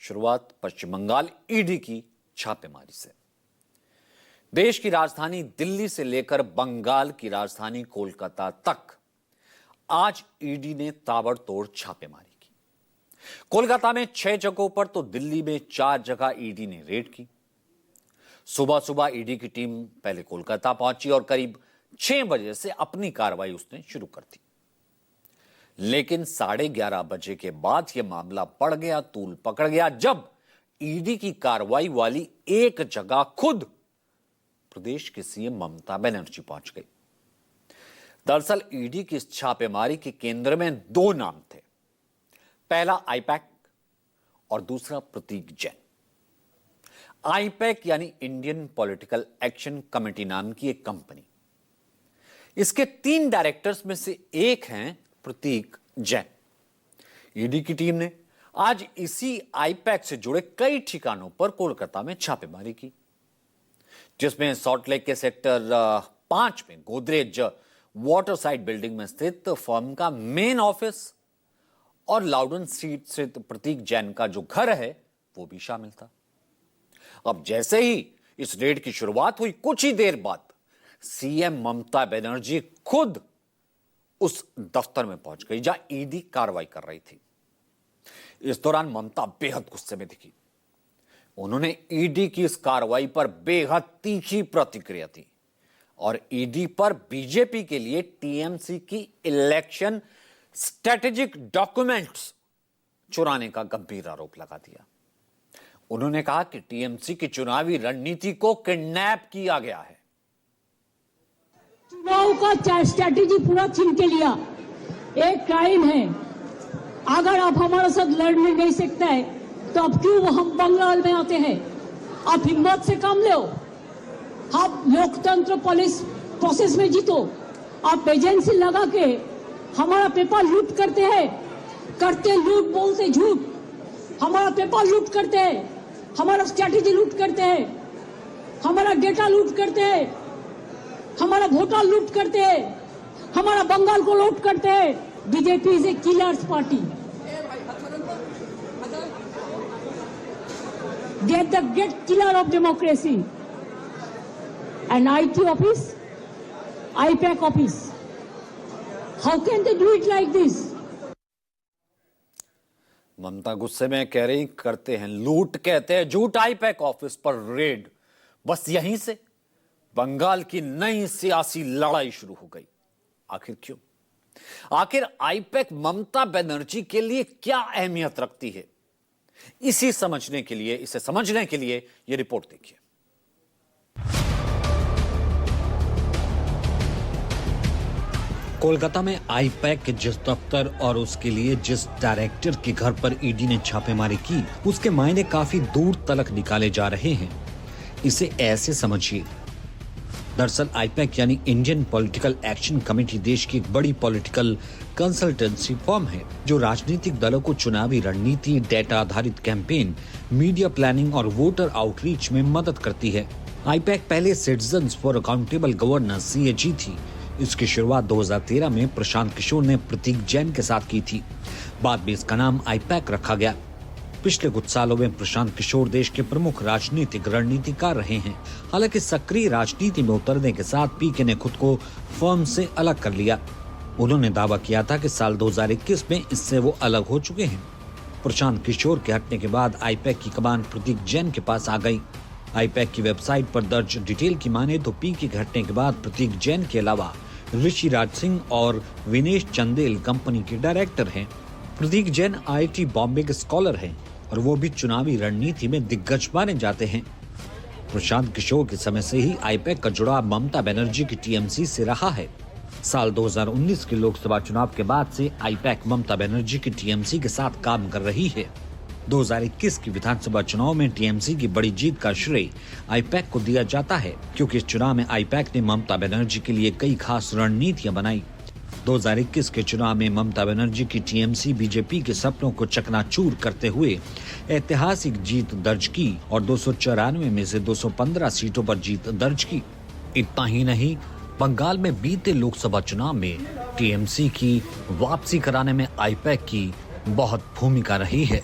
शुरुआत पश्चिम बंगाल ईडी की छापेमारी से। देश की राजधानी दिल्ली से लेकर बंगाल की राजधानी कोलकाता तक आज ईडी ने ताबड़तोड़ छापेमारी की। कोलकाता में 6 जगहों पर तो दिल्ली में 4 जगह ईडी ने रेड की। सुबह सुबह ईडी की टीम पहले कोलकाता पहुंची और करीब 6 बजे से अपनी कार्रवाई उसने शुरू कर दी। लेकिन 11:30 बजे के बाद यह मामला बढ़ गया, तूल पकड़ गया, जब ईडी की कार्रवाई वाली एक जगह खुद प्रदेश की सीएम ममता बनर्जी पहुंच गई। दरअसल ईडी की इस छापेमारी के केंद्र में 2 नाम थे, पहला आईपैक और दूसरा प्रतीक जैन। आईपैक यानी इंडियन पॉलिटिकल एक्शन कमेटी नाम की एक कंपनी। इसके 3 डायरेक्टर्स में से एक हैं प्रतीक जैन। ईडी की टीम ने आज इसी आईपैक से जुड़े कई ठिकानों पर कोलकाता में छापेमारी की, जिसमें सॉल्ट लेक के सेक्टर 5 में गोदरेज वाटर साइड बिल्डिंग में स्थित फर्म का मेन ऑफिस और लाउडन स्ट्रीट स्थित प्रतीक जैन का जो घर है वो भी शामिल था। अब जैसे ही इस रेड की शुरुआत हुई, कुछ ही देर बाद सीएम ममता बनर्जी खुद उस दफ्तर में पहुंच गई जहां ईडी कार्रवाई कर रही थी। इस दौरान ममता बेहद गुस्से में दिखी। उन्होंने ईडी की इस कार्रवाई पर बेहद तीखी प्रतिक्रिया दी और ईडी पर बीजेपी के लिए टीएमसी की इलेक्शन स्ट्रेटेजिक डॉक्यूमेंट्स चुराने का गंभीर आरोप लगा दिया। उन्होंने कहा कि टीएमसी की चुनावी रणनीति को किडनैप किया गया है। चुनाव का स्ट्रैटेजी पूरा छीन के लिया, एक क्राइम है। अगर आप हमारे साथ लड़ने नहीं सकते हैं तो अब क्यों हम बंगाल में आते हैं? आप हिम्मत से काम लो, आप लोकतंत्र पुलिस प्रोसेस में जीतो। आप एजेंसी लगा के हमारा पेपर लूट करते हैं, करते लूट बोलते झूठ। हमारा पेपर लूट करते हैं, हमारा स्ट्रैटेजी लूट करते हैं, हमारा डेटा लूट करते हैं, हमारा वोटर लूट करते हैं, हमारा बंगाल को लूट करते हैं। BJP is a killers party. They are the great killer of democracy. An IT office, IPAC office, how can they do it like this? Mamata गुस्से में कह रही करते हैं लूट, कहते हैं झूठ। आईपैक ऑफिस पर रेड, बस यहीं से बंगाल की नई सियासी लड़ाई शुरू हो गई। आखिर क्यों? आखिर आईपैक ममता बनर्जी के लिए क्या अहमियत रखती है? इसे समझने के लिए यह रिपोर्ट देखिए। कोलकाता में आईपैक के जिस दफ्तर और उसके लिए जिस डायरेक्टर के घर पर ईडी ने छापेमारी की, उसके मायने काफी दूर तलक निकाले जा रहे हैं। इसे ऐसे समझिए, दरअसल आईपैक यानी इंडियन पॉलिटिकल एक्शन कमेटी देश की एक बड़ी पॉलिटिकल कंसल्टेंसी फर्म है जो राजनीतिक दलों को चुनावी रणनीति, डेटा आधारित कैंपेन, मीडिया प्लानिंग और वोटर आउटरीच में मदद करती है। आईपैक पहले citizens for accountable governance (CAG) थी। इसकी शुरुआत 2013 में प्रशांत किशोर ने प्रतीक जैन के साथ की थी। बाद में इसका नाम आईपैक रखा गया। पिछले कुछ सालों में प्रशांत किशोर देश के प्रमुख राजनीतिक रणनीतिकार रहे हैं। हालांकि सक्रिय राजनीति में उतरने के साथ पीके ने खुद को फर्म से अलग कर लिया। उन्होंने दावा किया था कि साल 2021 में इससे वो अलग हो चुके हैं। प्रशांत किशोर के हटने के बाद आईपैक की कमान प्रतीक जैन के पास आ गई। आईपैक की वेबसाइट पर दर्ज डिटेल की माने तो पीके के हटने के बाद प्रतीक जैन के अलावा ऋषि राज सिंह और विनेश चंदेल कंपनी के डायरेक्टर हैं। प्रतीक जैन IIT बॉम्बे के स्कॉलर हैं और वो भी चुनावी रणनीति में दिग्गज माने जाते हैं। प्रशांत किशोर के समय से ही आईपैक का जुड़ाव ममता बनर्जी की टीएमसी से रहा है। साल 2019 के लोकसभा चुनाव के बाद से आईपैक ममता बनर्जी की टीएमसी के साथ काम कर रही है। 2021 की विधानसभा चुनाव में टीएमसी की बड़ी जीत का श्रेय आईपैक को दिया जाता है, क्योंकि इस चुनाव में आईपैक ने ममता बनर्जी के लिए कई खास रणनीतियां बनाई। 2021 के चुनाव में ममता बनर्जी की टीएमसी बीजेपी के सपनों को चकनाचूर करते हुए ऐतिहासिक जीत दर्ज की और 294 में से 215 सीटों पर जीत दर्ज की। इतना ही नहीं, बंगाल में बीते लोकसभा चुनाव में टीएमसी की वापसी कराने में आईपैक की बहुत भूमिका रही है।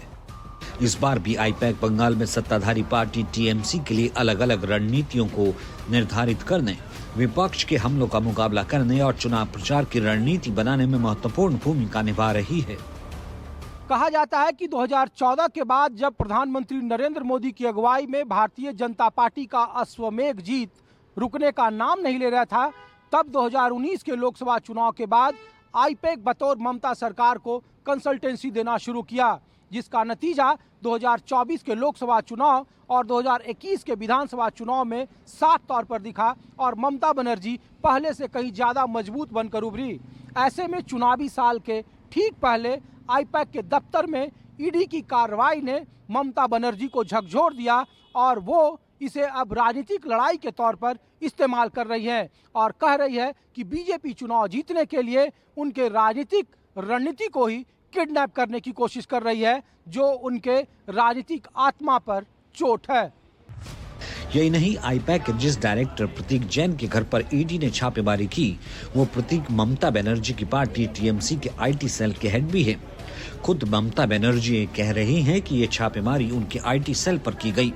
इस बार भी आईपैक बंगाल में सत्ताधारी पार्टी टीएमसी के लिए अलग अलग रणनीतियों को निर्धारित करने, विपक्ष के हमलों का मुकाबला करने और चुनाव प्रचार की रणनीति बनाने में महत्वपूर्ण भूमिका निभा रही है। कहा जाता है कि 2014 के बाद जब प्रधानमंत्री नरेंद्र मोदी की अगुवाई में भारतीय जनता पार्टी का अश्वमेध जीत रुकने का नाम नहीं ले रहा था, तब 2019 के लोकसभा चुनाव के बाद आईपैक बतौर ममता सरकार को कंसल्टेंसी देना शुरू किया, जिसका नतीजा 2024 के लोकसभा चुनाव और 2021 के विधानसभा चुनाव में साफ तौर पर दिखा और ममता बनर्जी पहले से कहीं ज्यादा मजबूत बनकर उभरी। ऐसे में चुनावी साल के ठीक पहले आईपैक के दफ्तर में ईडी की कार्रवाई ने ममता बनर्जी को झकझोर दिया और वो इसे अब राजनीतिक लड़ाई के तौर पर इस्तेमाल कर रही है और कह रही है कि बीजेपी चुनाव जीतने के लिए उनके राजनीतिक रणनीति को ही किडनैप करने की कोशिश कर रही है, जो उनके राजनीतिक आत्मा पर चोट है। यही नहीं, आईपैक के जिस डायरेक्टर प्रतीक जैन के घर पर ईडी ने छापेमारी की, वो प्रतीक ममता बनर्जी की पार्टी टीएमसी के आईटी सेल के हेड भी है। खुद ममता बनर्जी कह रही हैं कि ये छापेमारी उनके आईटी सेल पर की गई,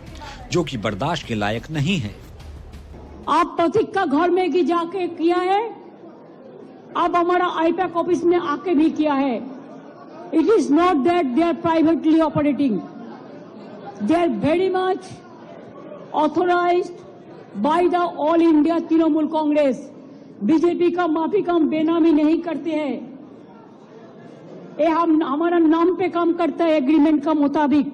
जो कि बर्दाश्त के लायक नहीं है। आप प्रतीक का घर में भी जाके किया है, अब हमारा आईपैक ऑफिस में आके भी किया है। It is not that they are privately operating, they are very much authorized by the all India Trinamool Congress. BJP का माफी काम बेनामी नहीं करते हैं, ये हम हमारा नाम पे काम करता है एग्रीमेंट का मुताबिक।